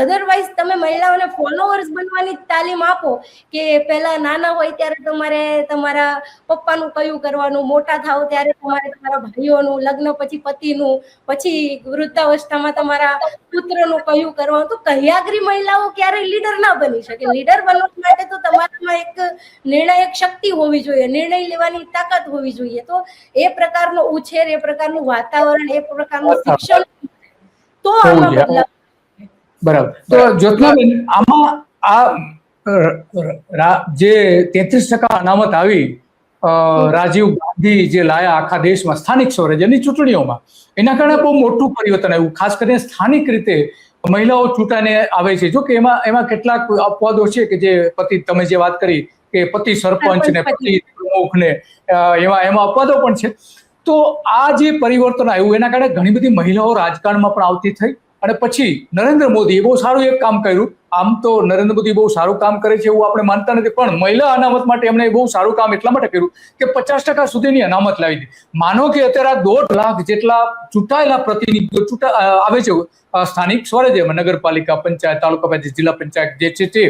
Otherwise તમે મહિલાઓને followers બનવાની તાલીમ આપો કે પહેલા નાના હોય ત્યારે તમારે તમારા પપ્પાનું કયું કરવાનું, મોટા થાવ ત્યારે તમારે તમારા ભાઈઓનું, લગ્ન પછી પતિનું, પછી વૃદ્ધાવસ્થામાં તમારા પુત્રનું કયું કરવાનું. તો કહિયાગરી મહિલાઓ ક્યારેય લીડર ના બની શકે. લીડર બનવા માટે તો તમારામાં એક નિર્ણાયક શક્તિ હોવી જોઈએ, નિર્ણય લેવાની તાકાત હોવી જોઈએ. તો એ પ્રકારનો ઉછેર, એ પ્રકારનું વાતાવરણ, એ પ્રકારનું શિક્ષણ તો આમાં બદલાવ. બરાબર. તો જ્યોત્સનાબેન, આમાં આ જે 33% અનામત આવી રાજીવ ગાંધી જે લાયા આખા દેશમાં સ્થાનિક સ્વરાજ્યની ચૂંટણીઓમાં, એના કારણે બહુ મોટું પરિવર્તન આવ્યું. ખાસ કરીને સ્થાનિક રીતે મહિલાઓ ચૂંટાઈને આવે છે. જો કે એમાં કેટલાક અપવાદો છે કે જે તમે જે વાત કરી કે પતિ સરપંચ ને પતિ પ્રમુખ ને એમાં અપવાદો પણ છે. તો આ જે પરિવર્તન આવ્યું એના કારણે ઘણી બધી મહિલાઓ રાજકારણમાં પણ આવતી થઈ. અને પછી નરેન્દ્ર મોદીએ બહુ સારું એક કામ કર્યું. આમ તો નરેન્દ્ર મોદી બહુ સારું કામ કરે છે એવું આપણે માનતા નથી, પણ મહિલા અનામત માટે એમણે બહુ સારું કામ એટલા માટે કર્યું કે 50% સુધીની અનામત લાવી દીધી. માનો કે અત્યારે 1.5 લાખ જેટલા ચૂંટાયેલા પ્રતિનિધિઓ આવે છે સ્થાનિક સ્વરાજ્યમાં, નગરપાલિકા, પંચાયત, તાલુકા પંચાયત, જિલ્લા પંચાયત જે છે તે